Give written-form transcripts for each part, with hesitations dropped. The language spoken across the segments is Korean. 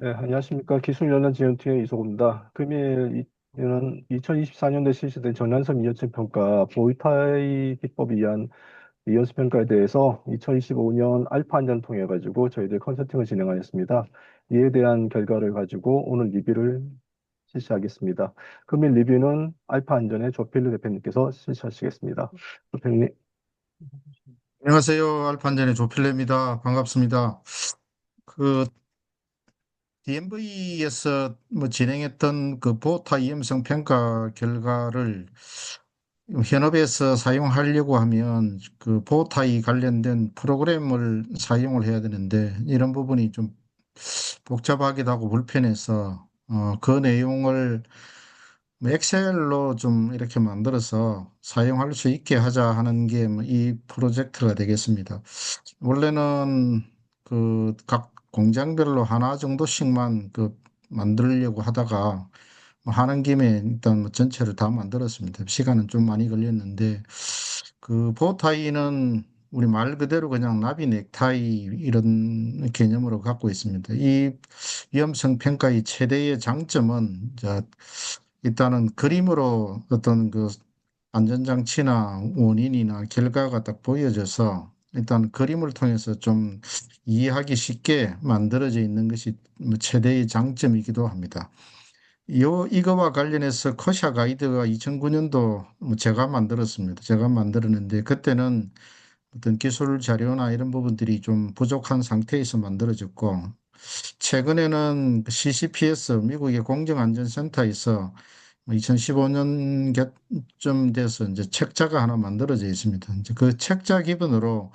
네, 안녕하십니까. 기술연한지원팀의 이소구입니다. 금일 2024년도에 실시된 전환선 이어증 평가 보이타이 기법에 의한 이어수 평가에 대해서 2025년 알파 안전을 통해 가지고 저희들 컨설팅을 진행하였습니다. 이에 대한 결과를 가지고 오늘 리뷰를 실시하겠습니다. 금일 리뷰는 알파 안전의 조필르 대표님께서 실시하시겠습니다. 대표님. 안녕하세요. 알판전의 조필래입니다. 반갑습니다. 그 DMV에서 진행했던 그 보타 위험성 평가 결과를 현업에서 사용하려고 하면 그 보타이 관련된 프로그램을 사용을 해야 되는데 이런 부분이 좀 복잡하기도 하고 불편해서 그 내용을 엑셀로 좀 이렇게 만들어서 사용할 수 있게 하자 하는 게 이 프로젝트가 되겠습니다. 원래는 그 각 공장별로 하나 정도씩만 만들려고 하다가 하는 김에 일단 전체를 다 만들었습니다. 시간은 좀 많이 걸렸는데 그 보타이는 우리 말 그대로 그냥 나비 넥타이 이런 개념으로 갖고 있습니다. 이 위험성 평가의 최대의 장점은 일단은 그림으로 어떤 그 안전장치나 원인이나 결과가 딱 보여져서 일단 그림을 통해서 좀 이해하기 쉽게 만들어져 있는 것이 최대의 장점이기도 합니다. 이거와 관련해서 커샤 가이드가 2009년도 제가 만들었습니다. 제가 만들었는데 그때는 어떤 기술 자료나 이런 부분들이 좀 부족한 상태에서 만들어졌고 최근에는 CCPS 미국의 공정안전센터에서 2015년쯤 돼서 이제 책자가 하나 만들어져 있습니다. 이제 그 책자 기반으로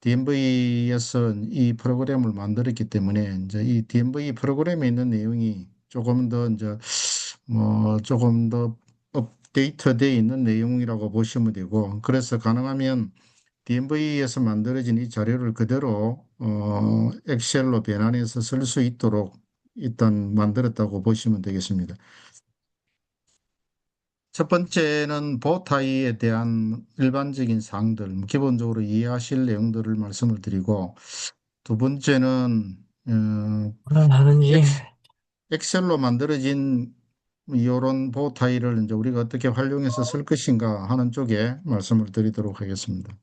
DMV에서 이 프로그램을 만들었기 때문에 이제 이 DMV 프로그램에 있는 내용이 조금 더 이제 조금 더 업데이트되어 있는 내용이라고 보시면 되고 그래서 가능하면 DMV에서 만들어진 이 자료를 그대로 엑셀로 변환해서 쓸 수 있도록 일단 만들었다고 보시면 되겠습니다. 첫 번째는 보타이에 대한 일반적인 사항들, 기본적으로 이해하실 내용들을 말씀을 드리고, 두 번째는 하는지. 엑셀로 만들어진 이런 보타이를 이제 우리가 어떻게 활용해서 쓸 것인가 하는 쪽에 말씀을 드리도록 하겠습니다.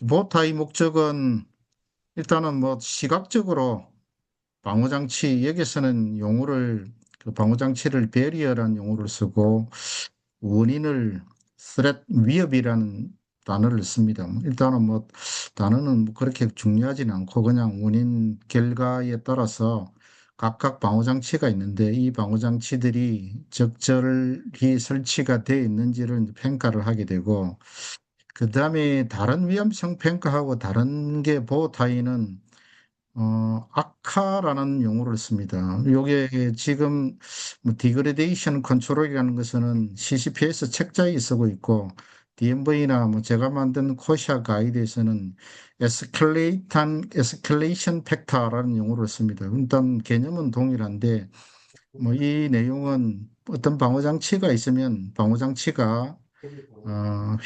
보타이 목적은 일단은 시각적으로 방호장치, 여기서는 용어를, 그 방호장치를 베리어라는 용어를 쓰고 원인을 위협이라는 단어를 씁니다. 일단은 단어는 그렇게 중요하지는 않고 그냥 원인 결과에 따라서 각각 방호장치가 있는데 이 방호장치들이 적절히 설치가 되어 있는지를 평가를 하게 되고 그 다음에 다른 위험성 평가하고 다른 게 보호타인은 아카라는 용어를 씁니다. 요게 지금 디그레데이션 컨트롤이라는 것은 CCP에서 책자에 쓰고 있고 DMV나 제가 만든 코시아 가이드에서는 에스컬레이션 팩터라는 용어를 씁니다. 일단 개념은 동일한데 이 내용은 어떤 방어 장치가 있으면 방어 장치가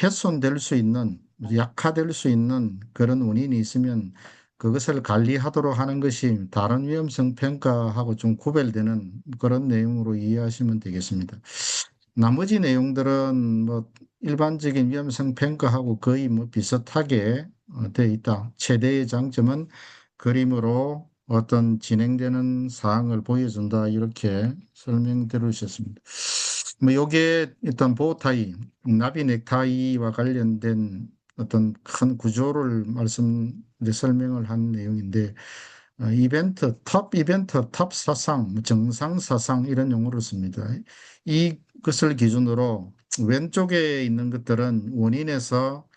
훼손될 수 있는, 약화될 수 있는 그런 원인이 있으면 그것을 관리하도록 하는 것이 다른 위험성 평가하고 좀 구별되는 그런 내용으로 이해하시면 되겠습니다. 나머지 내용들은 일반적인 위험성 평가하고 거의 비슷하게 되어 있다. 최대의 장점은 그림으로 어떤 진행되는 사항을 보여준다. 이렇게 설명드릴 수 있습니다. 요게 일단 보호타이, 나비 넥타이와 관련된 어떤 큰 구조를 설명을 한 내용인데, 탑 이벤트, 탑 사상, 정상 사상 이런 용어를 씁니다. 이것을 기준으로 왼쪽에 있는 것들은 원인에서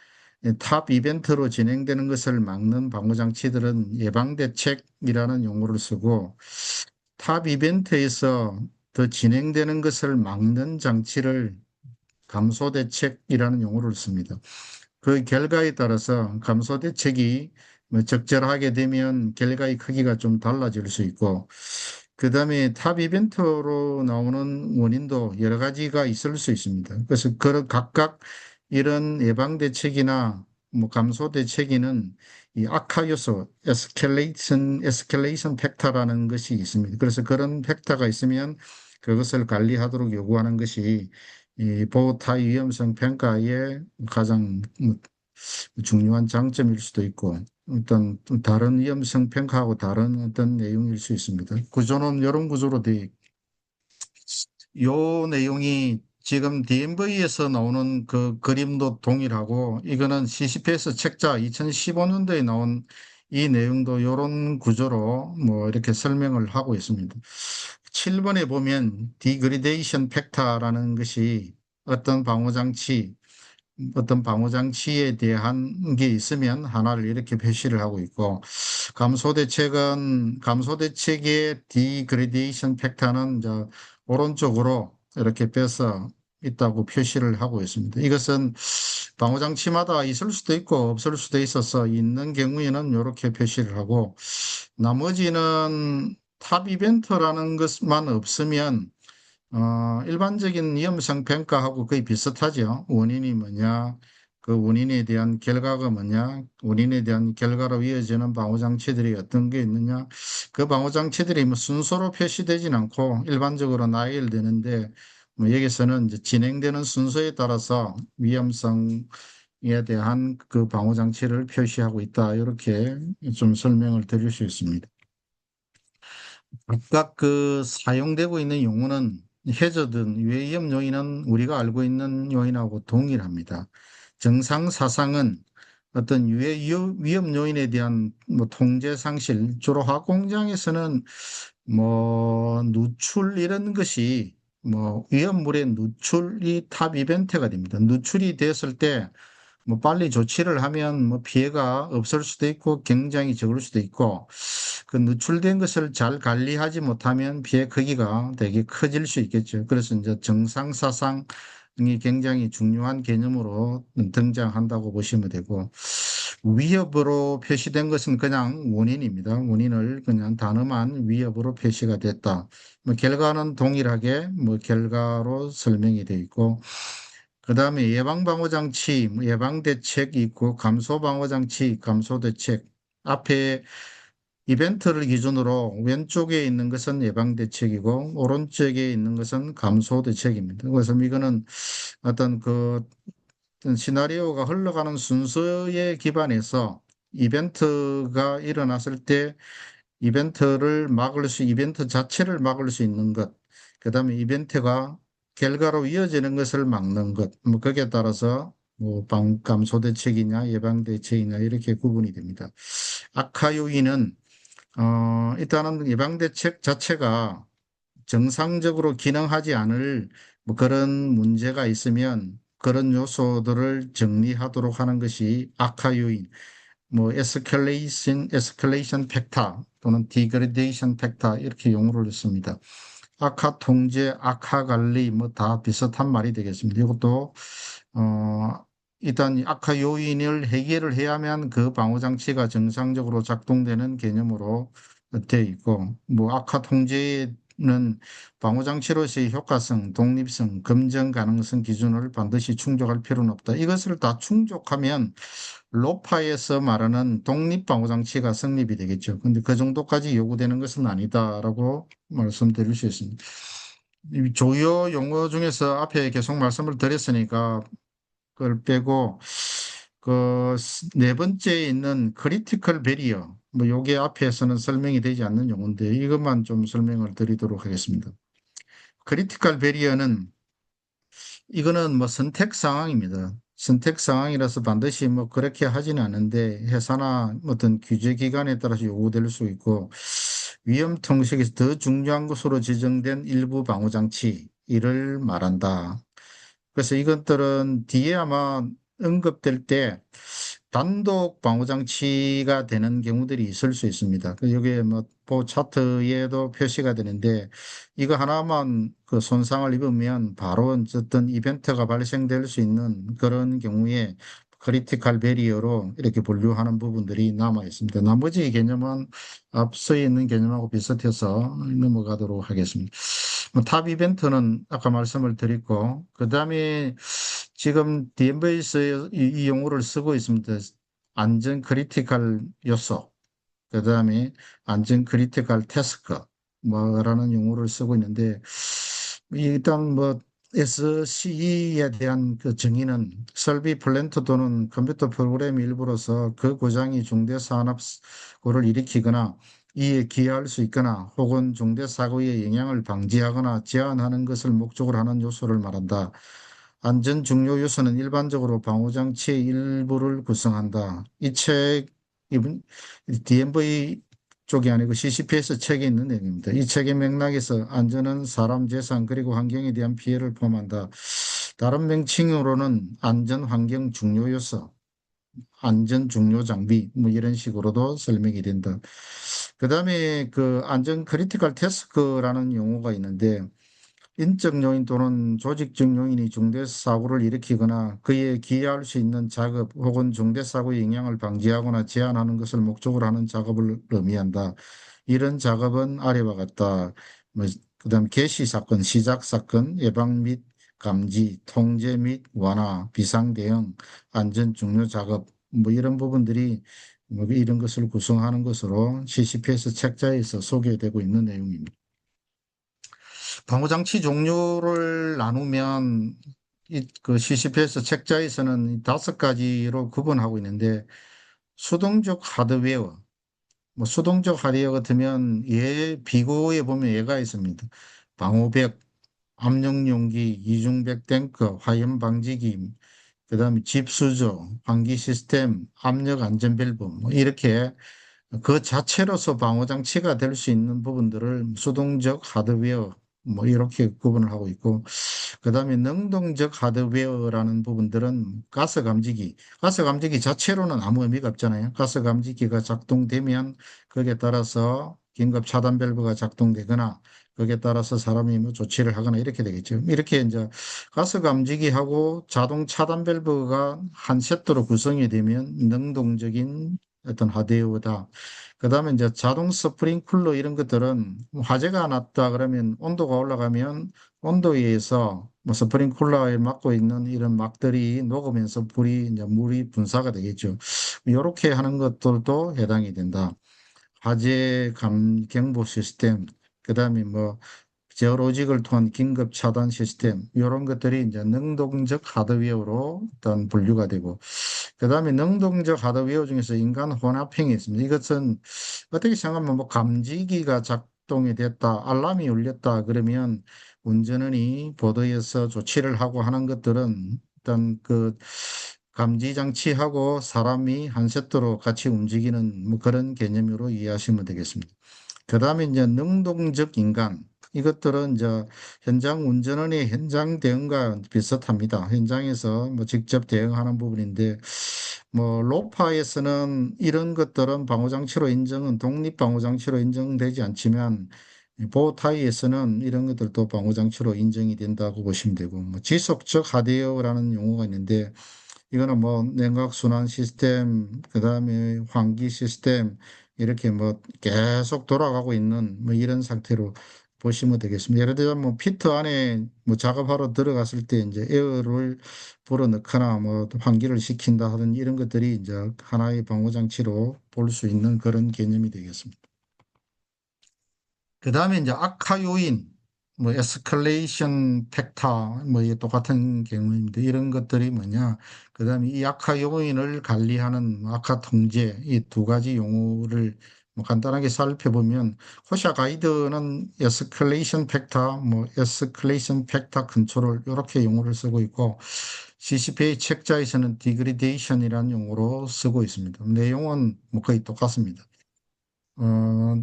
탑 이벤트로 진행되는 것을 막는 방어장치들은 예방대책이라는 용어를 쓰고 탑 이벤트에서 더 진행되는 것을 막는 장치를 감소대책이라는 용어를 씁니다. 그 결과에 따라서 감소대책이 적절하게 되면 결과의 크기가 좀 달라질 수 있고 그 다음에 탑 이벤트로 나오는 원인도 여러 가지가 있을 수 있습니다. 그래서 각각 이런 예방대책이나 감소대책에는 이 악화 요소, 에스컬레이션 팩터라는 것이 있습니다. 그래서 그런 팩터가 있으면 그것을 관리하도록 요구하는 것이 이 보호타의 위험성 평가의 가장 중요한 장점일 수도 있고 어떤 다른 위험성 평가하고 다른 어떤 내용일 수 있습니다. 구조는 이런 구조로 돼 요 내용이 지금 DMV에서 나오는 그 그림도 동일하고 이거는 CCPS 책자 2015년도에 나온 이 내용도 이런 구조로 뭐 이렇게 설명을 하고 있습니다. 7번에 보면 디그리데이션 팩터라는 것이 어떤 방호 장치에 대한 게 있으면 하나를 이렇게 표시를 하고 있고 감소 대책의 디그레데이션 팩터는 이제 오른쪽으로 이렇게 빼서 있다고 표시를 하고 있습니다. 이것은 방호 장치마다 있을 수도 있고 없을 수도 있어서 있는 경우에는 이렇게 표시를 하고 나머지는 탑 이벤트라는 것만 없으면 일반적인 위험성 평가하고 거의 비슷하죠. 원인이 뭐냐, 그 원인에 대한 결과가 뭐냐, 원인에 대한 결과로 이어지는 방호장치들이 어떤 게 있느냐, 그 방호장치들이 뭐 순서로 표시되진 않고 일반적으로 나열되는데, 뭐 여기서는 이제 진행되는 순서에 따라서 위험성에 대한 그 방호장치를 표시하고 있다. 이렇게 좀 설명을 드릴 수 있습니다. 각각 그 사용되고 있는 용어는 해저든 유해위험 요인은 우리가 알고 있는 요인하고 동일합니다. 정상 사상은 어떤 유해위험 요인에 대한 뭐 통제 상실, 주로 화학 공장에서는 뭐 누출 이런 것이 뭐 위험물의 누출이 탑 이벤트가 됩니다. 누출이 됐을 때 뭐 빨리 조치를 하면 뭐 피해가 없을 수도 있고 굉장히 적을 수도 있고 그 누출된 것을 잘 관리하지 못하면 피해 크기가 되게 커질 수 있겠죠. 그래서 이제 정상사상이 굉장히 중요한 개념으로 등장한다고 보시면 되고 위협으로 표시된 것은 그냥 원인입니다. 원인을 그냥 단어만 위협으로 표시가 됐다. 뭐 결과는 동일하게 뭐 결과로 설명이 되어 있고 그다음에 예방방호장치, 뭐 예방대책이 있고 감소방호장치, 감소대책. 앞에 이벤트를 기준으로 왼쪽에 있는 것은 예방대책이고 오른쪽에 있는 것은 감소대책입니다. 그래서 이거는 어떤 그 시나리오가 흘러가는 순서에 기반해서 이벤트가 일어났을 때 이벤트 자체를 막을 수 있는 것, 그 다음에 이벤트가 결과로 이어지는 것을 막는 것, 뭐 거기에 따라서 뭐 감소 대책이냐 예방 대책이냐 이렇게 구분이 됩니다. 악화 요인은 일단은 예방 대책 자체가 정상적으로 기능하지 않을 뭐 그런 문제가 있으면 그런 요소들을 정리하도록 하는 것이 악화 요인. 뭐 에스컬레이션 팩터 또는 디그레데이션 팩터 이렇게 용어를 씁니다. 악화 통제, 악화 관리 뭐 다 비슷한 말이 되겠습니다. 이것도 일단 이 악화 요인을 해결을 해야만 그 방호 장치가 정상적으로 작동되는 개념으로 되어 있고 뭐 악화 통제는 방호 장치로서의 효과성, 독립성, 검증 가능성 기준을 반드시 충족할 필요는 없다. 이것을 다 충족하면 로파에서 말하는 독립방호장치가 성립이 되겠죠. 근데 그 정도까지 요구되는 것은 아니다라고 말씀드릴 수 있습니다. 이 조요 용어 중에서 앞에 계속 말씀을 드렸으니까 그걸 빼고 그 네 번째에 있는 크리티컬 베리어 뭐 요게 앞에서는 설명이 되지 않는 용어인데 이것만 좀 설명을 드리도록 하겠습니다. 크리티컬 베리어는 이거는 뭐 선택 상황입니다. 선택 상황이라서 반드시 뭐 그렇게 하지는 않는데 회사나 어떤 규제 기관에 따라서 요구될 수 있고 위험 통식에서 더 중요한 것으로 지정된 일부 방호 장치 이를 말한다. 그래서 이것들은 뒤에 아마 언급될 때 단독 방호 장치가 되는 경우들이 있을 수 있습니다. 여기에 뭐 차트에도 표시가 되는데 이거 하나만 그 손상을 입으면 바로 어떤 이벤트가 발생될 수 있는 그런 경우에 크리티컬 베리어로 이렇게 분류하는 부분들이 남아 있습니다. 나머지 개념은 앞서 있는 개념하고 비슷해서 넘어가도록 하겠습니다. 탑 이벤트는 아까 말씀을 드렸고, 그 다음에 지금 DMV에서 이 용어를 쓰고 있습니다. 안전 크리티컬 요소, 그다음에 안전 크리티컬 태스크 뭐라는 용어를 쓰고 있는데 일단 뭐 SCE에 대한 그 정의는 설비 플랜트 또는 컴퓨터 프로그램 일부로서 그 고장이 중대 산업사고를 일으키거나 이에 기여할 수 있거나 혹은 중대 사고의 영향을 방지하거나 제한하는 것을 목적으로 하는 요소를 말한다. 안전 중요 요소는 일반적으로 방호장치의 일부를 구성한다. 이 책, 이분, DMV 쪽이 아니고 CCP에서 책에 있는 내용입니다. 이 책의 맥락에서 안전은 사람, 재산, 그리고 환경에 대한 피해를 포함한다. 다른 명칭으로는 안전 환경 중요 요소, 안전 중요 장비, 뭐 이런 식으로도 설명이 된다. 그 다음에 그 안전 크리티컬 태스크라는 용어가 있는데, 인적 요인 또는 조직적 요인이 중대 사고를 일으키거나 그에 기여할 수 있는 작업 혹은 중대 사고의 영향을 방지하거나 제한하는 것을 목적으로 하는 작업을 의미한다. 이런 작업은 아래와 같다. 뭐, 그다음 개시 사건, 시작 사건, 예방 및 감지, 통제 및 완화, 비상 대응, 안전 중요 작업 뭐 이런 부분들이 뭐 이런 것을 구성하는 것으로 CCPS 책자에서 소개되고 있는 내용입니다. 방호장치 종류를 나누면 그 CCPS 책자에서는 5가지로 구분하고 있는데 수동적 하드웨어, 뭐 수동적 하드웨어 같으면 비고에 보면 얘가 있습니다. 방호벽, 압력용기, 이중벽 탱크, 화염 방지기, 그다음에 집수조, 환기 시스템, 압력 안전 밸브 뭐 이렇게 그 자체로서 방호 장치가 될 수 있는 부분들을 수동적 하드웨어 뭐 이렇게 구분을 하고 있고 그다음에 능동적 하드웨어라는 부분들은 가스 감지기 자체로는 아무 의미가 없잖아요. 가스 감지기가 작동되면 거기에 따라서 긴급 차단 밸브가 작동되거나 거기에 따라서 사람이 뭐 조치를 하거나 이렇게 되겠죠. 이렇게 이제 가스 감지기하고 자동 차단 밸브가 한 세트로 구성이 되면 능동적인 어떤 하드웨어다. 그다음에 이제 자동 스프링클러 이런 것들은 화재가 났다 그러면 온도가 올라가면 온도에 의해서 뭐 스프링클러에 막고 있는 이런 막들이 녹으면서 불이 이제 물이 분사가 되겠죠. 이렇게 하는 것들도 해당이 된다. 화재 경보 시스템, 그다음에 뭐 제어로직을 통한 긴급 차단 시스템 이런 것들이 이제 능동적 하드웨어로 일단 분류가 되고 그다음에 능동적 하드웨어 중에서 인간 혼합형이 있습니다. 이것은 어떻게 생각하면 뭐 감지기가 작동이 됐다, 알람이 울렸다 그러면 운전원이 보도에서 조치를 하고 하는 것들은 일단 그 감지 장치하고 사람이 한 세트로 같이 움직이는 뭐 그런 개념으로 이해하시면 되겠습니다. 그다음에 이제 능동적 인간 이것들은 이제 현장 운전원의 현장 대응과 비슷합니다. 현장에서 뭐 직접 대응하는 부분인데 뭐 로파에서는 이런 것들은 방호장치로 인정은 독립 방호장치로 인정되지 않지만 보호타이에서는 이런 것들도 방호장치로 인정이 된다고 보시면 되고 뭐 지속적 하드웨어라는 용어가 있는데 이거는 뭐 냉각 순환 시스템, 그다음에 환기 시스템 이렇게 뭐 계속 돌아가고 있는 뭐 이런 상태로 보시면 되겠습니다. 예를 들면 뭐 피트 안에 뭐 작업하러 들어갔을 때 이제 에어를 불어넣거나 뭐 환기를 시킨다 하는 이런 것들이 이제 하나의 방호 장치로 볼 수 있는 그런 개념이 되겠습니다. 그 다음에 이제 악화 요인, 뭐 에스컬레이션 팩터, 뭐 이게 똑같은 경우입니다. 이런 것들이 뭐냐. 그 다음에 이 악화 요인을 관리하는 악화 통제, 이 2가지 용어를 뭐 간단하게 살펴보면 호샤 가이드는 에스컬레이션 팩터, 뭐 에스컬레이션 팩터 컨트롤 이렇게 용어를 쓰고 있고 CCPA 책자에서는 디그리데이션이라는 용어로 쓰고 있습니다. 내용은 뭐 거의 똑같습니다.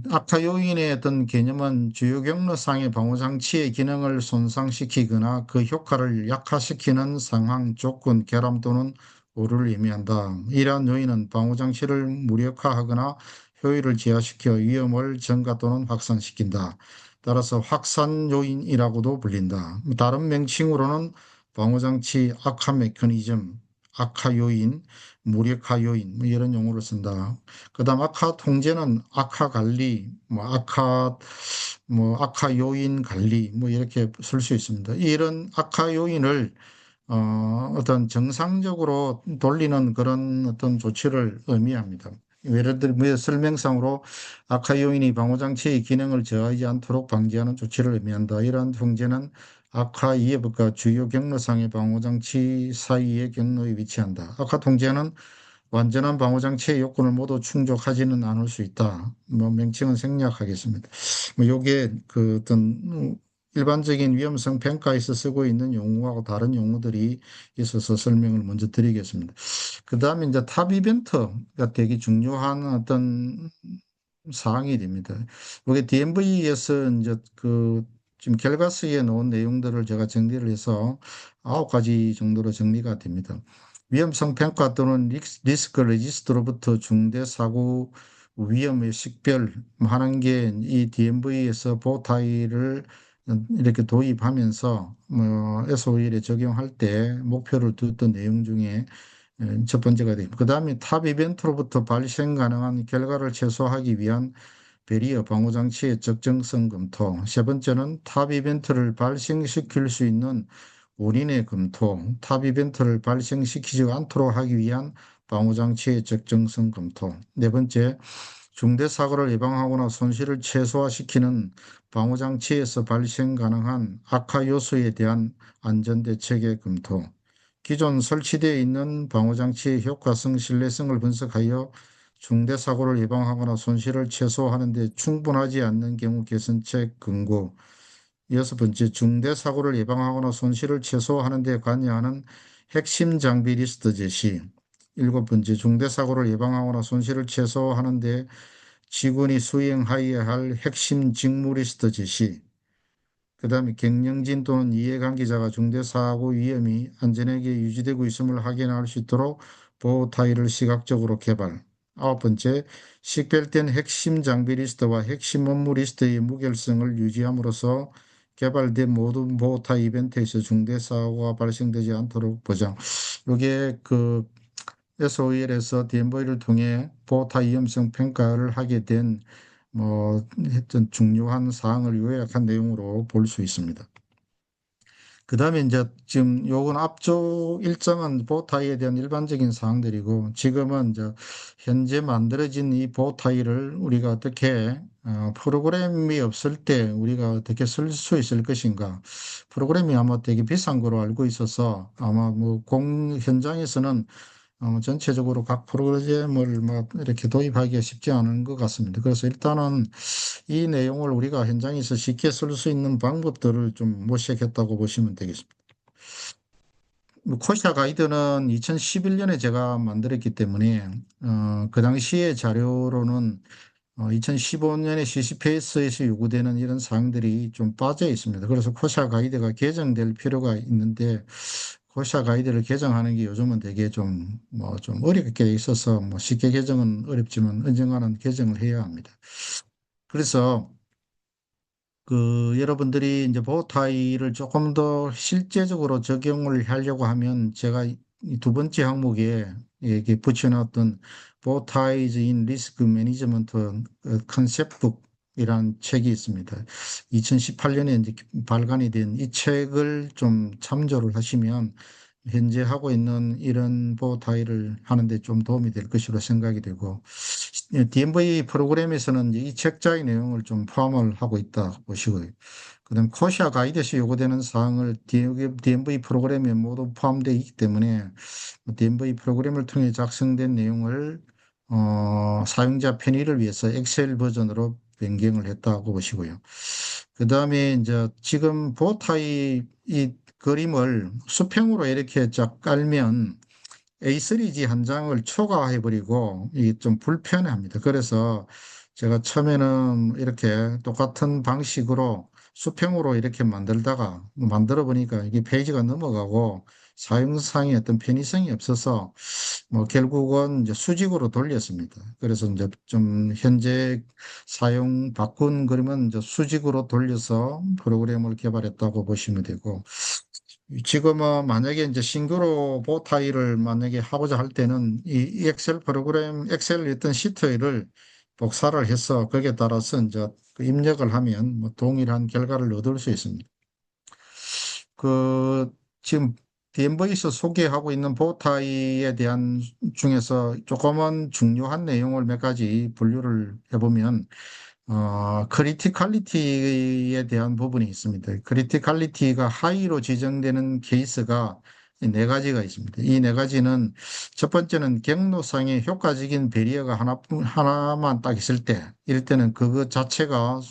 악화 요인의 어떤 개념은 주요 경로상의 방호장치의 기능을 손상시키거나 그 효과를 약화시키는 상황, 조건, 결함 또는 오류를 의미한다. 이러한 요인은 방호장치를 무력화하거나 효율을 저하시켜 위험을 증가 또는 확산시킨다. 따라서 확산 요인이라고도 불린다. 다른 명칭으로는 방호장치 악화 메커니즘, 악화 요인, 무력화 요인 뭐 이런 용어를 쓴다. 그다음 악화 통제는 악화 관리, 뭐 악화 요인 관리 뭐 이렇게 쓸 수 있습니다. 이런 악화 요인을 어떤 정상적으로 돌리는 그런 어떤 조치를 의미합니다. 예를 들면 설명상으로 악화 요인이 방호장치의 기능을 저하하지 않도록 방지하는 조치를 의미한다. 이러한 통제는 악화 이해법과 주요 경로상의 방호장치 사이의 경로에 위치한다. 악화 통제는 완전한 방호장치의 요건을 모두 충족하지는 않을 수 있다. 뭐 명칭은 생략하겠습니다. 뭐 요게 그 어떤 일반적인 위험성 평가에서 쓰고 있는 용어하고 다른 용어들이 있어서 설명을 먼저 드리겠습니다. 그 다음에 이제 탑 이벤트가 되게 중요한 어떤 사항이 됩니다. 여기 DMV에서 이제 그 지금 결과서에 놓은 내용들을 제가 정리를 해서 9가지 정도로 정리가 됩니다. 위험성 평가 또는 리스크 레지스트로부터 중대 사고 위험의 식별하는 게 이 DMV에서 보타이를 이렇게 도입하면서 뭐 SOL에 적용할 때 목표를 두었던 내용 중에 첫 번째가 됩니다. 그 다음에 탑 이벤트로부터 발생 가능한 결과를 최소화하기 위한 배리어 방호 장치의 적정성 검토. 세 번째는 탑 이벤트를 발생시킬 수 있는 원인의 검토. 탑 이벤트를 발생시키지 않도록 하기 위한 방호 장치의 적정성 검토. 네 번째, 중대 사고를 예방하거나 손실을 최소화시키는 방호 장치에서 발생 가능한 악화 요소에 대한 안전 대책의 검토. 기존 설치되어 있는 방호 장치의 효과성, 신뢰성을 분석하여 중대 사고를 예방하거나 손실을 최소화하는 데 충분하지 않는 경우 개선책 권고. 여섯 번째, 중대 사고를 예방하거나 손실을 최소화하는 데 관여하는 핵심 장비 리스트 제시. 일곱 번째, 중대 사고를 예방하거나 손실을 최소화하는 데 직원이 수행하여야 할 핵심 직무 리스트 제시. 그다음에 경영진 또는 이해관계자가 중대사고 위험이 안전하게 유지되고 있음을 확인할 수 있도록 보호 타일을 시각적으로 개발. 아홉 번째, 식별된 핵심 장비 리스트와 핵심 업무 리스트의 무결성을 유지함으로써 개발된 모든 보호 타일 이벤트에서 중대사고가 발생되지 않도록 보장. 이게 그 SOL에서 DMV를 통해 보호 타일 위험성 평가를 하게 된 뭐 했던 중요한 사항을 요약한 내용으로 볼 수 있습니다. 그 다음에 이제 지금 요건 앞쪽 일정은 보타이에 대한 일반적인 사항들이고 지금은 이제 현재 만들어진 이 보타이를 우리가 어떻게 프로그램이 없을 때 우리가 어떻게 쓸 수 있을 것인가. 프로그램이 아마 되게 비싼 거로 알고 있어서 아마 뭐 현장에서는 전체적으로 각 프로그램을 막 이렇게 도입하기가 쉽지 않은 것 같습니다. 그래서 일단은 이 내용을 우리가 현장에서 쉽게 쓸 수 있는 방법들을 좀 모색했다고 보시면 되겠습니다. 뭐 코시아 가이드는 2011년에 제가 만들었기 때문에 그 당시의 자료로는 2015년에 CCPS에서 요구되는 이런 사항들이 좀 빠져 있습니다. 그래서 코시아 가이드가 개정될 필요가 있는데 코시아 가이드를 개정하는 게 요즘은 되게 좀 뭐 좀 어렵게 있어서 뭐 쉽게 개정은 어렵지만 언젠가는 개정을 해야 합니다. 그래서 그 여러분들이 이제 보호타이를 조금 더 실제적으로 적용을 하려고 하면 제가 이 두 번째 항목에 이렇게 붙여놨던 보호타이즈 인 리스크 매니지먼트 컨셉북이라는 책이 있습니다. 2018년에 이제 발간이 된 이 책을 좀 참조를 하시면 현재 하고 있는 이런 보호타이를 하는데 좀 도움이 될 것으로 생각이 되고 DMV 프로그램에서는 이제 이 책자의 내용을 좀 포함을 하고 있다 보시고요. 그다음 코시아 가이드에서 요구되는 사항을 DMV 프로그램에 모두 포함되어 있기 때문에 DMV 프로그램을 통해 작성된 내용을 사용자 편의를 위해서 엑셀 버전으로 변경을 했다고 보시고요. 그다음에 이제 지금 보타이 이 그림을 수평으로 이렇게 쫙 깔면 A3지 한 장을 초과해버리고 이게 좀 불편합니다. 그래서 제가 처음에는 이렇게 똑같은 방식으로 수평으로 이렇게 만들어 보니까 이게 페이지가 넘어가고 사용상의 어떤 편의성이 없어서 뭐 결국은 이제 수직으로 돌렸습니다. 그래서 이제 좀 현재 사용 바꾼 그림은 이제 수직으로 돌려서 프로그램을 개발했다고 보시면 되고 지금은 만약에 이제 싱그로 보타이를 만약에 하고자 할 때는 이 엑셀 프로그램, 엑셀 어떤 시트를 복사를 해서 거기에 따라서 이제 그 입력을 하면 뭐 동일한 결과를 얻을 수 있습니다. 그 지금 DMV에서 소개하고 있는 보호타입에 대한 중에서 조금은 중요한 내용을 몇 가지 분류를 해보면 크리티칼리티에 대한 부분이 있습니다. 크리티칼리티가 하이로 지정되는 케이스가 이 네 가지가 있습니다. 이 네 가지는 첫 번째는 경로상의 효과적인 배리어가 하나만 딱 있을 때, 이럴 때는 그것 자체가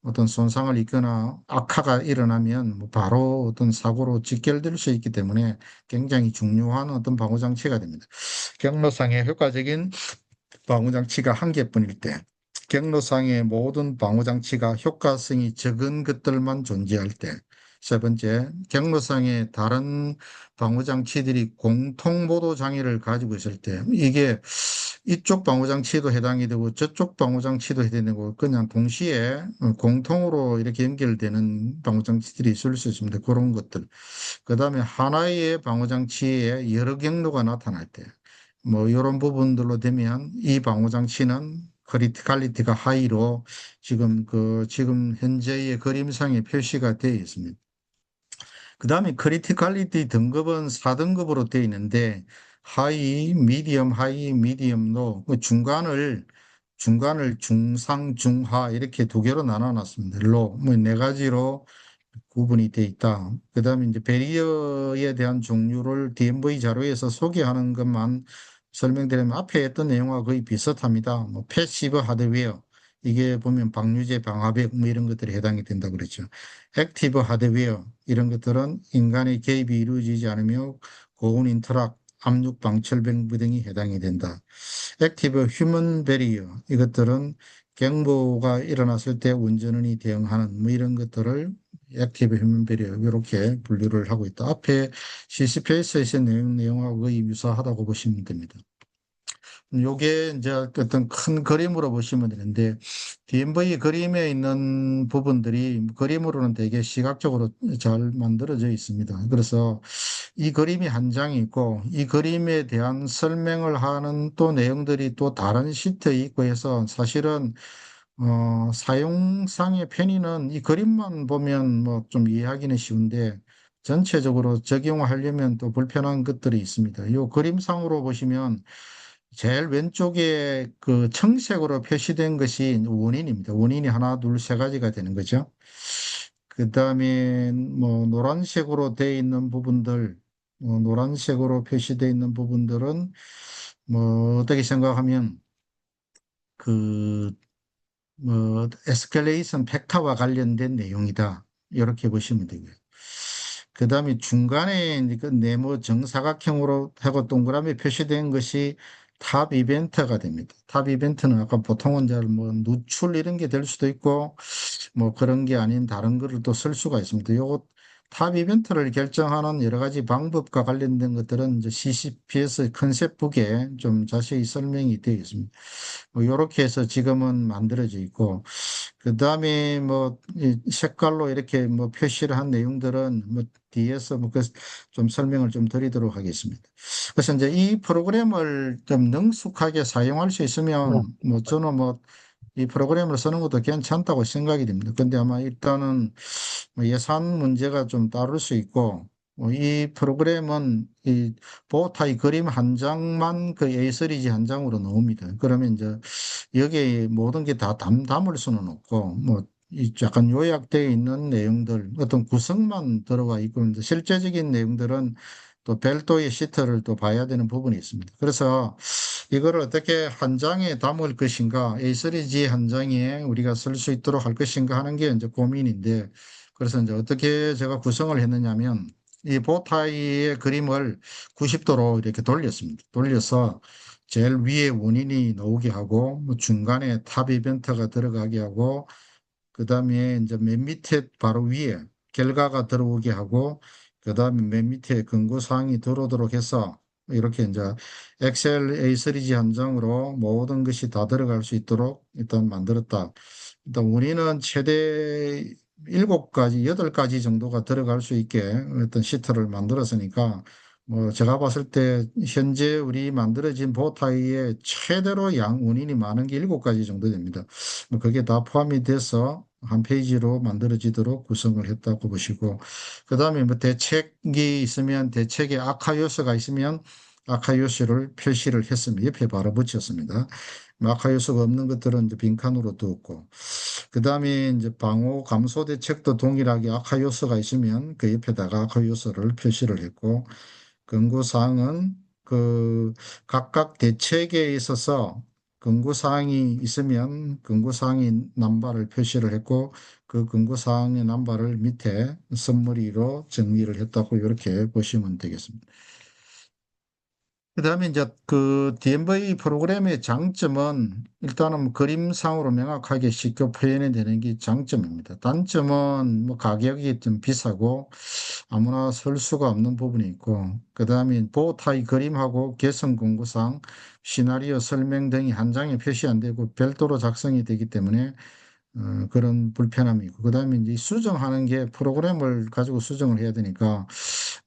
어떤 손상을 입거나 악화가 일어나면 뭐 바로 어떤 사고로 직결될 수 있기 때문에 굉장히 중요한 어떤 방호장치가 됩니다. 경로상의 효과적인 방호장치가 한 개뿐일 때, 경로상의 모든 방호장치가 효과성이 적은 것들만 존재할 때, 세 번째, 경로상의 다른 방호장치들이 공통 보도 장애를 가지고 있을 때, 이게 이쪽 방호장치도 해당이 되고 저쪽 방호장치도 해당이 되고 그냥 동시에 공통으로 이렇게 연결되는 방호장치들이 있을 수 있습니다. 그런 것들. 그 다음에 하나의 방호장치에 여러 경로가 나타날 때, 뭐 이런 부분들로 되면 이 방호장치는 크리티칼리티가 하이로 지금 현재의 그림상에 표시가 되어 있습니다. 그 다음에 크리티칼리티 등급은 4등급으로 되어 있는데 하이, 미디엄, 하이, 미디엄로 중간을 중상, 중하 이렇게 두 개로 나눠놨습니다. 뭐 네 가지로 구분이 돼 있다. 그다음에 이제 베리어에 대한 종류를 DMV 자료에서 소개하는 것만 설명드리면 앞에 했던 내용과 거의 비슷합니다. 뭐 패시브 하드웨어 이게 보면 방류제, 방화벽 뭐 이런 것들이 해당이 된다 그랬죠. 액티브 하드웨어 이런 것들은 인간의 개입이 이루어지지 않으며 고온 인터락, 압력 방철병 등이 해당이 된다. 액티브 휴먼 베리어 이것들은 경보가 일어났을 때 운전원이 대응하는 뭐 이런 것들을 액티브 휴먼 베리어 이렇게 분류를 하고 있다. 앞에 CCPS에서 내용하고 거의 유사하다고 보시면 됩니다. 요게 이제 어떤 큰 그림으로 보시면 되는데 DMV 그림에 있는 부분들이 그림으로는 되게 시각적으로 잘 만들어져 있습니다. 그래서 이 그림이 한 장이 있고 이 그림에 대한 설명을 하는 또 내용들이 또 다른 시트에 있고 해서 사실은 사용상의 편의는 이 그림만 보면 뭐 좀 이해하기는 쉬운데 전체적으로 적용하려면 또 불편한 것들이 있습니다. 이 그림상으로 보시면 제일 왼쪽에 그 청색으로 표시된 것이 원인입니다. 원인이 하나, 둘, 세 가지가 되는 거죠. 그 다음에 뭐 노란색으로 되어 있는 부분들, 노란색으로 표시되어 있는 부분들은 뭐 어떻게 생각하면 그 뭐 에스컬레이션 팩터와 관련된 내용이다. 이렇게 보시면 되고요. 그 다음에 중간에 이제 그 네모 정사각형으로 하고 동그라미 표시된 것이 탑 이벤트가 됩니다. 탑 이벤트는 아까 보통은 잘 뭐 누출 이런 게 될 수도 있고 뭐 그런 게 아닌 다른 거를 또 쓸 수가 있습니다. 요거 탑 이벤트를 결정하는 여러 가지 방법과 관련된 것들은 이제 CCPS 컨셉북에 좀 자세히 설명이 되어 있습니다. 뭐 이렇게 해서 지금은 만들어져 있고 그다음에 뭐 이 색깔로 이렇게 뭐 표시를 한 내용들은 뭐 뒤에서 뭐 그 좀 설명을 좀 드리도록 하겠습니다. 그래서 이제 이 프로그램을 좀 능숙하게 사용할 수 있으면 뭐 저는 뭐 이 프로그램을 쓰는 것도 괜찮다고 생각이 됩니다. 근데 아마 일단은 뭐 예산 문제가 좀 따를 수 있고 이 프로그램은 이 보호타입 그림 한 장만 그 A3지 한 장으로 나옵니다. 그러면 이제 여기에 모든 게 다 담을 수는 없고 뭐 이 약간 요약되어 있는 내용들 어떤 구성만 들어가 있고 이제 실제적인 내용들은 또 별도의 시트를 또 봐야 되는 부분이 있습니다. 그래서 이거를 어떻게 한 장에 담을 것인가, A3지 한 장에 우리가 쓸 수 있도록 할 것인가 하는 게 이제 고민인데, 그래서 이제 어떻게 제가 구성을 했느냐면, 이 보타이의 그림을 90도로 이렇게 돌렸습니다. 돌려서 제일 위에 원인이 나오게 하고, 뭐 중간에 탑 이벤트가 들어가게 하고, 그 다음에 이제 맨 밑에 바로 위에 결과가 들어오게 하고, 그 다음에 맨 밑에 근거사항이 들어오도록 해서 이렇게 이제 엑셀 A3지 한 장으로 모든 것이 다 들어갈 수 있도록 일단 만들었다. 일단 우리는 최대 7가지, 8가지 정도가 들어갈 수 있게 어떤 시트를 만들었으니까 뭐 제가 봤을 때 현재 우리 만들어진 보타이의 최대로 원인이 많은 게 7가지 정도 됩니다. 뭐 그게 다 포함이 돼서 한 페이지로 만들어지도록 구성을 했다고 보시고 그다음에 뭐 대책이 있으면 대책에 악화 요소가 있으면 악화 요소를 표시를 했습니다. 옆에 바로 붙였습니다. 뭐 악화 요소가 없는 것들은 이제 빈칸으로 두었고, 그다음에 이제 방호 감소 대책도 동일하게 악화 요소가 있으면 그 옆에다가 악화 요소를 표시를 했고, 권고사항은 그 각각 대책에 있어서 권고사항이 있으면 권고사항의 남바를 표시를 했고, 그 권고사항의 남바를 밑에 선머리로 정리를 했다고 이렇게 보시면 되겠습니다. 그다음에 이제 그 DMV 프로그램의 장점은 일단은 뭐 그림상으로 명확하게 쉽게 표현이 되는 게 장점입니다. 단점은 뭐 가격이 좀 비싸고 아무나 쓸 수가 없는 부분이 있고, 그다음에 보호타입 그림하고 개성 공구상 시나리오 설명 등이 한 장에 표시 안 되고 별도로 작성이 되기 때문에 그런 불편함이 있고, 그다음에 이제 수정하는 게 프로그램을 가지고 수정을 해야 되니까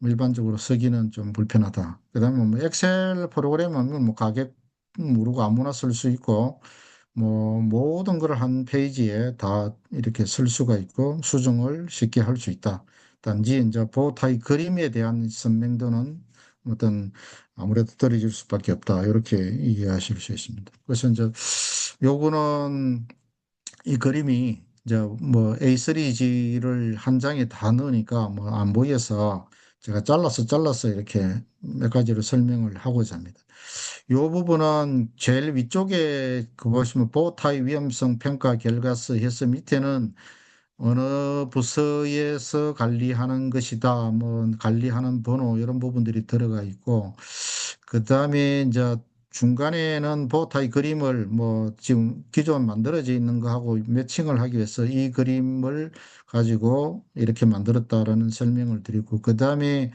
일반적으로 쓰기는 좀 불편하다. 그다음에 뭐 엑셀 프로그램은 뭐 가격 모르고 아무나 쓸 수 있고, 뭐 모든 걸 한 페이지에 다 이렇게 쓸 수가 있고 수정을 쉽게 할 수 있다. 단지 이제 보호타입 그림에 대한 선명도는 어떤 아무래도 떨어질 수밖에 없다. 이렇게 이해하실 수 있습니다. 그래서 이제 요거는 이 그림이 이제 뭐 A3지를 한 장에 다 넣으니까 뭐 안 보여서 제가 잘라서 이렇게 몇 가지를 설명을 하고자 합니다. 이 부분은 제일 위쪽에 그 보시면 보호타입 위험성 평가 결과서 해서 밑에는 어느 부서에서 관리하는 것이다, 뭐 관리하는 번호 이런 부분들이 들어가 있고, 그 다음에 이제 중간에는 보호타입 그림을 뭐 지금 기존 만들어져 있는 거하고 매칭을 하기 위해서 이 그림을 가지고 이렇게 만들었다라는 설명을 드리고, 그 다음에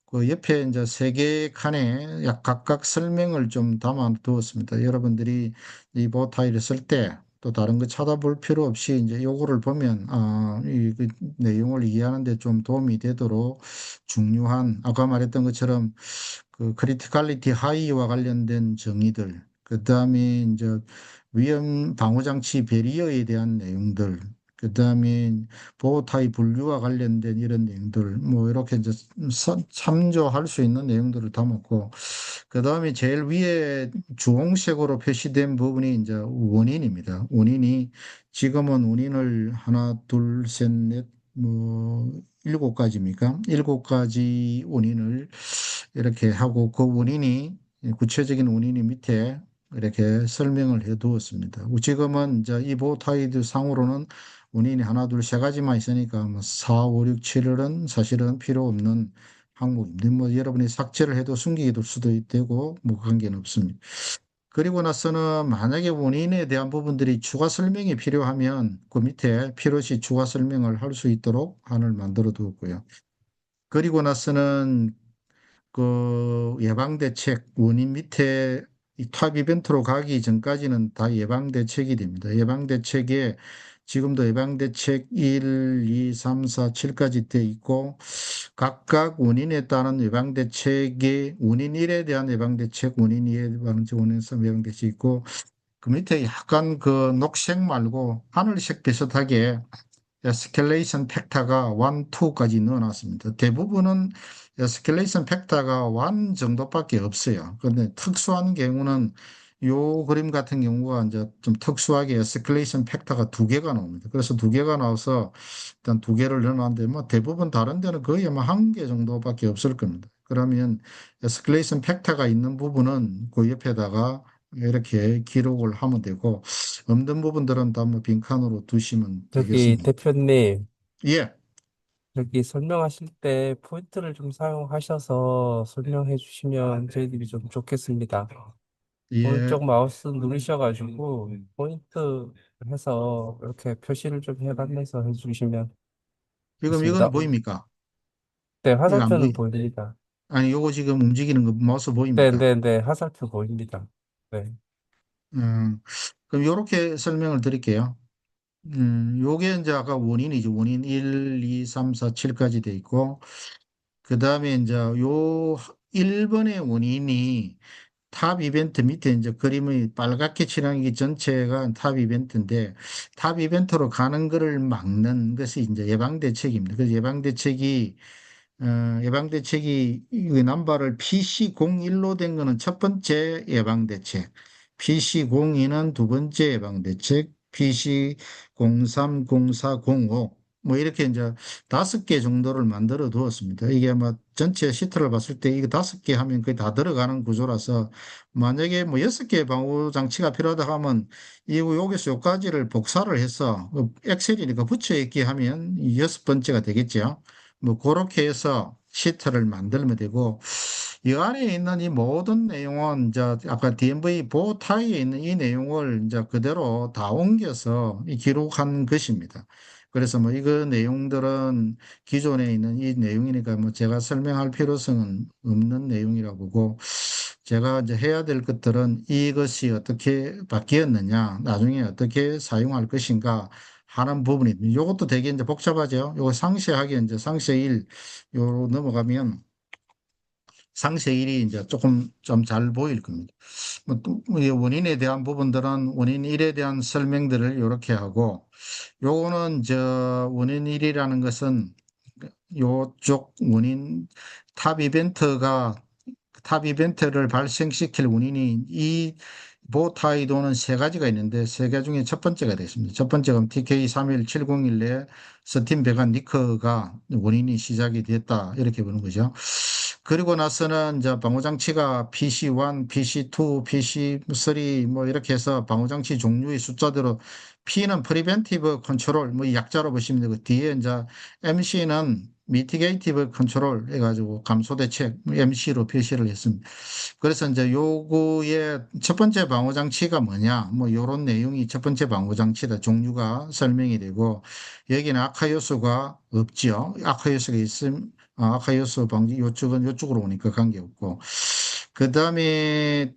그 옆에 이제 세 개 칸에 약 각각 설명을 좀 담아 두었습니다. 여러분들이 이 보타이를 쓸 때 또 다른 거 찾아볼 필요 없이 이제 요거를 보면 그 내용을 이해하는 데 좀 도움이 되도록 중요한 아까 말했던 것처럼 그 크리티컬리티 하이와 관련된 정의들, 그다음에 이제 위험 방호 장치 배리어에 대한 내용들, 그다음에 보호 타입 분류와 관련된 이런 내용들, 뭐 이렇게 이제 참조할 수 있는 내용들을 담았고, 그다음에 제일 위에 주홍색으로 표시된 부분이 이제 원인입니다. 원인이 지금은 원인을 하나, 둘, 셋, 넷, 뭐 일곱 가지입니까? 일곱 가지 원인을 이렇게 하고 그 원인이 구체적인 원인이 밑에 이렇게 설명을 해 두었습니다. 지금은 이제 이 보타이드 상으로는 원인이 하나, 둘, 세 가지만 있으니까 뭐 4, 5, 6, 7은 사실은 필요 없는 항목인데 뭐 여러분이 삭제를 해도 숨기게 될 수도 되고 뭐 관계는 없습니다. 그리고 나서는 만약에 원인에 대한 부분들이 추가 설명이 필요하면 그 밑에 필요시 추가 설명을 할 수 있도록 한을 만들어 두었고요. 그리고 나서는 그 예방대책 원인 밑에 이 탑 이벤트로 가기 전까지는 다 예방대책이 됩니다. 예방대책에 지금도 예방대책 1, 2, 3, 4, 7까지 돼 있고 각각 원인에 따른 예방대책이 원인 1에 대한 예방대책, 원인 2에 대한 원인 3 예방대책이 있고 그 밑에 약간 그 녹색 말고 하늘색 비슷하게 에스컬레이션 팩터가 1, 2까지 넣어놨습니다. 대부분은 에스컬레이션 팩터가 1 정도밖에 없어요. 그런데 특수한 경우는 요 그림 같은 경우가 이제 좀 특수하게 에스컬레이션 팩터가 두 개가 나옵니다. 그래서 두 개가 나와서 일단 두 개를 넣어놨는데 뭐 대부분 다른 데는 거의 뭐 한 개 정도밖에 없을 겁니다. 그러면 에스컬레이션 팩터가 있는 부분은 그 옆에다가 이렇게 기록을 하면 되고 없는 부분들은 다 뭐 빈칸으로 두시면 저기 되겠습니다. 대표님, 예, 여기 설명하실 때 포인트를 좀 사용하셔서 설명해 주시면 저희들이 좀 좋겠습니다. 예. 오른쪽 마우스 누르셔가지고 포인트 해서 이렇게 표시를 좀 해가면서 해주시면 지금 이건 좋습니다. 보입니까? 네, 이거 안 화살표는 보이? 보입니다. 아니, 요거 지금 움직이는 거 마우스 네, 보입니까? 네, 네, 화살표 보입니다. 네. 음, 그럼 요렇게 설명을 드릴게요. 요게 이제 아까 원인이죠. 원인 1, 2, 3, 4, 7까지 돼 있고, 그 다음에 이제 요 1번의 원인이 탑 이벤트 밑에 이제 그림의 빨갛게 칠한 게 전체가 탑 이벤트인데 탑 이벤트로 가는 거를 막는 것이 이제 예방대책입니다. 그래서 예방대책이 이 남바를 PC01로 된 거는 첫 번째 예방대책, PC02는 두 번째 예방대책, PC03, 04, 05 뭐 이렇게 이제 5개 정도를 만들어 두었습니다. 이게 아마 전체 시트를 봤을 때 이거 5개 하면 거의 다 들어가는 구조라서 만약에 뭐 6개 방호 장치가 필요하다 하면 이 여기서 요까지를 복사를 해서 엑셀이니까 붙여 있게 하면 6번째가 되겠죠. 뭐 그렇게 해서 시트를 만들면 되고 이 안에 있는 이 모든 내용은 이제 아까 DMV 보호타이에 있는 이 내용을 이제 그대로 다 옮겨서 이 기록한 것입니다. 그래서 뭐 이거 내용들은 기존에 있는 이 내용이니까 뭐 제가 설명할 필요성은 없는 내용이라 보고 제가 이제 해야 될 것들은 이것이 어떻게 바뀌었느냐, 나중에 어떻게 사용할 것인가 하는 부분이 이것도 되게 이제 복잡하죠. 요거 상세하게 이제 상세 1 요 넘어가면 상세 1이 이제 조금 좀 잘 보일 겁니다. 뭐또이 원인에 대한 부분들은 원인 1에 대한 설명들을 이렇게 하고 요거는 저 원인 1이라는 것은 요쪽 원인 탑 이벤트가 탑 이벤트를 발생시킬 원인이 이 보타이도는 세 가지가 있는데 세 개 중에 첫 번째가 되겠습니다. 첫 번째가 TK31701에 스팀 배관 리커가 원인이 시작이 됐다 이렇게 보는 거죠. 그리고 나서는 이제 방호장치가 PC1, PC2, PC3 뭐 이렇게 해서 방호장치 종류의 숫자대로 P는 프리벤티브 컨트롤 뭐 약자로 보시면 되고 뒤에 이제 MC는 미티게이티브 컨트롤 해가지고 감소 대책 MC로 표시를 했습니다. 그래서 이제 요거의 첫 번째 방호 장치가 뭐냐, 뭐 요런 내용이 첫 번째 방호 장치다 종류가 설명이 되고 여기는 악화 요소가 없지요. 악화 요소가 있음, 악화 요소 방지 요쪽은 요쪽으로 오니까 관계없고. 그 다음에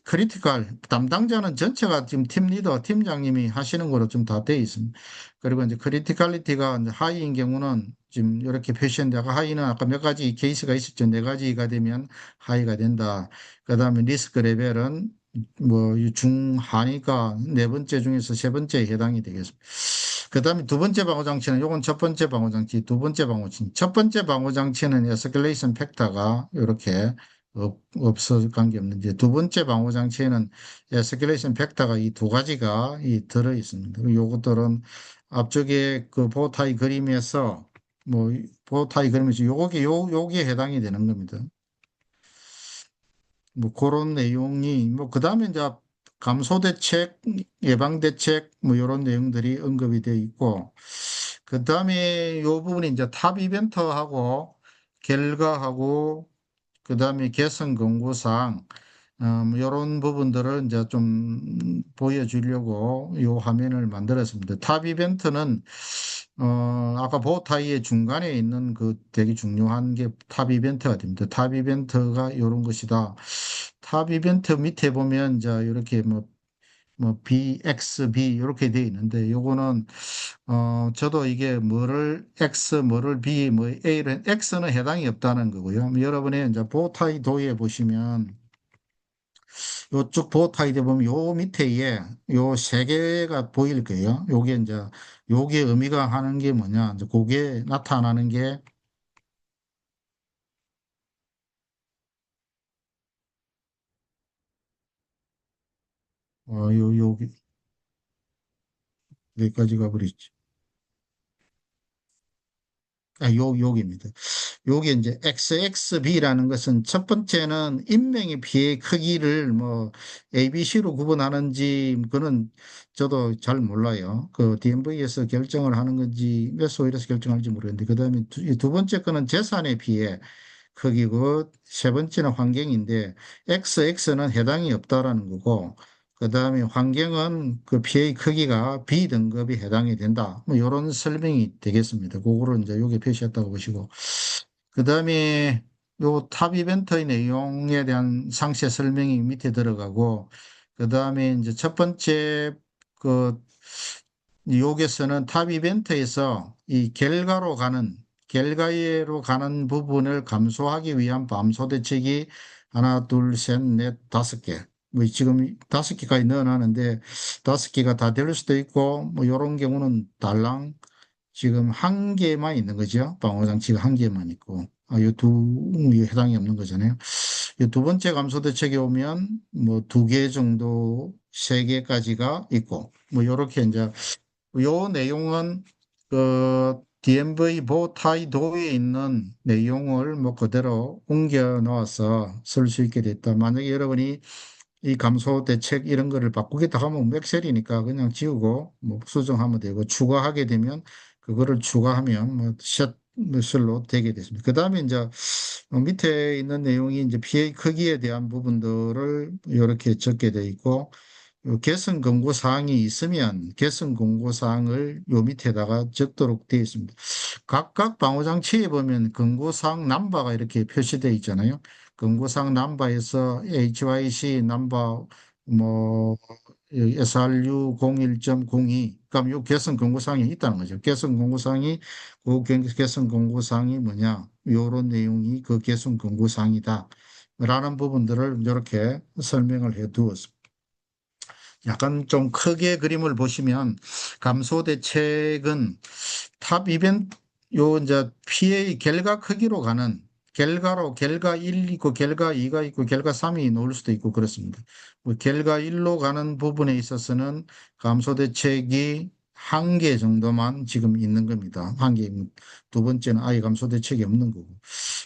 크리티컬 담당자는 전체가 지금 팀 리더, 팀장님이 하시는 거로 좀 다 되어 있습니다. 그리고 이제 크리티컬리티가 하이인 경우는 지금 이렇게 표시했는데 아까 하이는 아까 몇 가지 케이스가 있었죠. 네 가지가 되면 하이가 된다. 그다음에 리스크 레벨은 뭐 중하니까 네 번째 중에서 세 번째에 해당이 되겠습니다. 그다음에 두 번째 방호 장치는 요건 첫 번째 방호 장치, 두 번째 방호 장치. 첫 번째 방호 장치는 에스컬레이션 팩터가 이렇게 없어 관계없는데 두 번째 방호 장치에는 에스컬레이션 벡터가 이 두 가지가 들어 있습니다. 요것들은 앞쪽에 그 보호타이 그림에서 뭐 보호타이 그림에서 요게 해당이 되는 겁니다. 뭐 그런 내용이 뭐 그다음에 이제 감소 대책, 예방 대책 뭐 이런 내용들이 언급이 되어 있고 그다음에 요 부분이 이제 탑 이벤트하고 결과하고 그다음에 개선 권고사항 이런 부분들을 이제 좀 보여주려고 이 화면을 만들었습니다. 탑 이벤트는 아까 보타이의 중간에 있는 그 되게 중요한 게 탑 이벤트가 됩니다. 탑 이벤트가 이런 것이다. 탑 이벤트 밑에 보면 이제 이렇게 뭐 B, X, B 이렇게 되어 있는데 요거는 저도 이게 뭐를 X, 뭐를 B, 뭐 A를 X는 해당이 없다는 거고요. 여러분의 이제 보타이 도에 보시면 요쪽 보호타이드 보면 요 밑에에 요 세 개가 보일 거예요. 요게 이제 요게 의미가 하는 게 뭐냐. 이제 그게 나타나는 게 여기까지 가버렸지. 여기입니다. 요게 이제 XXB라는 것은 첫 번째는 인명의 피해 크기를 뭐 ABC로 구분하는지 그는 저도 잘 몰라요. 그 DMV에서 결정을 하는 건지 몇 소일에서 결정할지 모르겠는데 그다음에 두 번째 거는 재산의 피해 크기고 세 번째는 환경인데 XX는 해당이 없다라는 거고 그다음에 환경은 그 피해의 크기가 B등급이 해당이 된다. 뭐 이런 설명이 되겠습니다. 그거를 이제 여기 표시했다고 보시고 그다음에 요 탑 이벤트의 내용에 대한 상세 설명이 밑에 들어가고 그다음에 이제 첫 번째 그 여기서는 탑 이벤트에서 이 결과로 가는 부분을 감소하기 위한 밤소 대책이 하나, 둘, 셋, 넷, 다섯 개. 뭐 지금 다섯 개까지 넣어놨는데 다섯 개가 다 될 수도 있고 뭐 이런 경우는 달랑 지금 한 개만 있는 거죠. 방어장치가 한 개만 있고 이두 해당이 없는 거잖아요. 이 두 번째 감소 대책에 오면 뭐 두 개 정도, 세 개까지가 있고 뭐 이렇게 이제 요 내용은 그 DMV 보타이도에 있는 내용을 뭐 그대로 옮겨 넣어서 쓸 수 있게 됐다. 만약에 여러분이 이 감소 대책 이런 거를 바꾸겠다 하면 뭐 엑셀이니까 그냥 지우고 뭐 수정하면 되고 추가하게 되면 그거를 추가하면 뭐 셋로 되게 됐습니다. 그 다음에 이제 밑에 있는 내용이 이제 피해 크기에 대한 부분들을 이렇게 적게 돼 있고 요 개선 권고 사항이 있으면 개선 권고 사항을 요 밑에다가 적도록 되어 있습니다. 각각 방호장치에 보면 권고 사항 넘버가 이렇게 표시되어 있잖아요. 권고 사항 넘버에서 HYC 넘버 뭐 SRU 01.02 그럼 요 개선 권고 사항이 있다는 거죠. 개선 권고 사항이 개선 권고 사항이 뭐냐? 요런 내용이 그 개선 권고 사항이다. 라는 부분들을 이렇게 설명을 해 두었습니다. 약간 좀 크게 그림을 보시면 감소 대책은 탑 이벤트 요 이제 PA 결과 크기로 가는 결과로 결과 1 있고 결과 2가 있고 결과 3이 나올 수도 있고 그렇습니다. 뭐 결과 1로 가는 부분에 있어서는 감소 대책이 한 개 정도만 지금 있는 겁니다. 한 개. 두 번째는 아예 감소 대책이 없는 거고.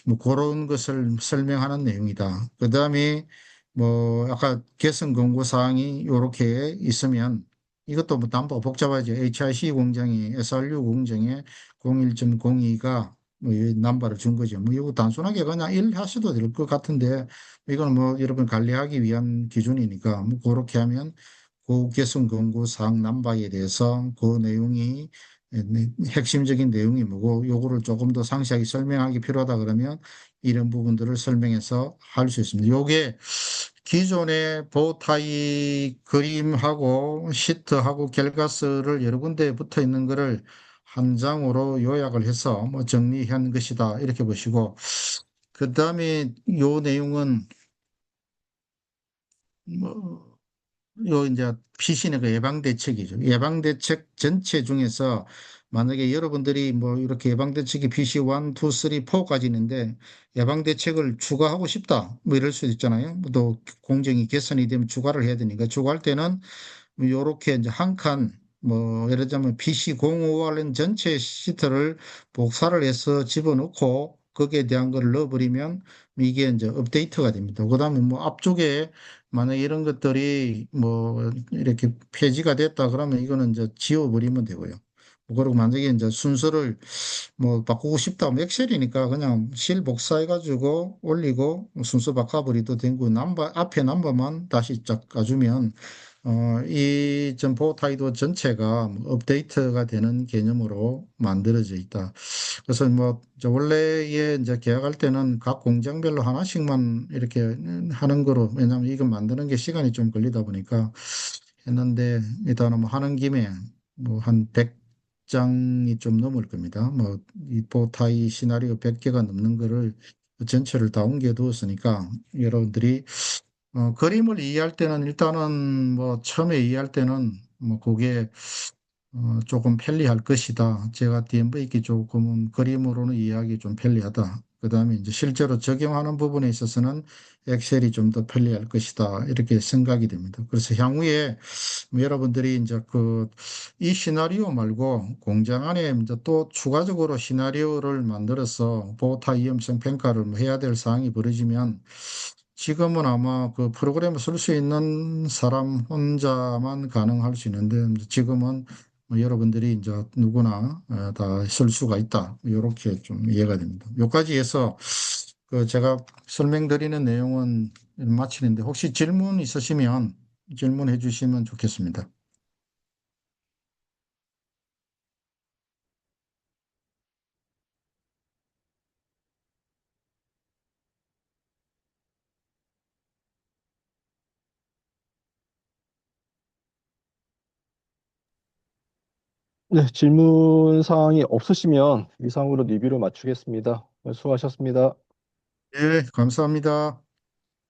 뭐 그런 것을 설명하는 내용이다. 그다음에 뭐 아까 개선 권고 사항이 요렇게 있으면 이것도 뭐 담보가 복잡하죠. HIC 공장이 SRU 공장에 01.02가 뭐이 넘버를 준 거죠. 뭐 이거 단순하게 그냥 1 하셔도 될 것 같은데 이거는 뭐 여러분 관리하기 위한 기준이니까 뭐 그렇게 하면 그 개선 권고 사항 넘버에 대해서 그 내용이 핵심적인 내용이 뭐고 요거를 조금 더 상세하게 설명하기 필요하다 그러면 이런 부분들을 설명해서 할 수 있습니다. 요게 기존의 보타이 그림하고 시트하고 결과서를 여러 군데 붙어 있는 거를 한 장으로 요약을 해서 뭐 정리한 것이다. 이렇게 보시고 그 다음에 요 내용은 뭐 요 이제 피신의 그 예방대책이죠. 예방대책 전체 중에서 만약에 여러분들이 뭐 이렇게 예방대책이 PC 1, 2, 3, 4까지 있는데 예방대책을 추가하고 싶다. 뭐 이럴 수도 있잖아요. 또 공정이 개선이 되면 추가를 해야 되니까 추가할 때는 요렇게 이제 한 칸, 뭐, 예를 들자면 PC05 전체 시트를 복사를 해서 집어넣고 거기에 대한 걸 넣어버리면 이게 이제 업데이트가 됩니다. 그 다음에 뭐 앞쪽에 만약 이런 것들이 뭐 이렇게 폐지가 됐다 그러면 이거는 이제 지워버리면 되고요. 그리고 만약에 이제 순서를 뭐 바꾸고 싶다 하면 엑셀이니까 그냥 실 복사해가지고 올리고 순서 바꿔버리도 되고 넘버, 앞에 넘버만 다시 쫙 까주면 이 점포 타이도 전체가 뭐 업데이트가 되는 개념으로 만들어져 있다. 그래서 뭐, 저 원래에 이제 계약할 때는 각 공장별로 하나씩만 이렇게 하는 거로, 왜냐하면 이거 만드는 게 시간이 좀 걸리다 보니까 했는데, 일단은 뭐 하는 김에 뭐 한 100장이 좀 넘을 겁니다. 뭐, 이 포타이 시나리오 100개가 넘는 거를 전체를 다 옮겨 두었으니까 여러분들이 그림을 이해할 때는 일단은 뭐 처음에 이해할 때는 뭐 그게 조금 편리할 것이다. 제가 DMV기 조금은 그림으로는 이해하기 좀 편리하다. 그다음에 이제 실제로 적용하는 부분에 있어서는 엑셀이 좀 더 편리할 것이다. 이렇게 생각이 됩니다. 그래서 향후에 여러분들이 이제 이 시나리오 말고 공장 안에 이제 또 추가적으로 시나리오를 만들어서 보타 위험성 평가를 뭐 해야 될 사항이 벌어지면 지금은 아마 그 프로그램을 쓸 수 있는 사람 혼자만 가능할 수 있는데 지금은 뭐 여러분들이 이제 누구나 다 쓸 수가 있다. 이렇게 좀 이해가 됩니다. 여기까지 해서 그 제가 설명드리는 내용은 마치는데 혹시 질문 있으시면 질문해 주시면 좋겠습니다. 네, 질문 사항이 없으시면 이상으로 리뷰를 마치겠습니다. 수고하셨습니다. 네, 감사합니다.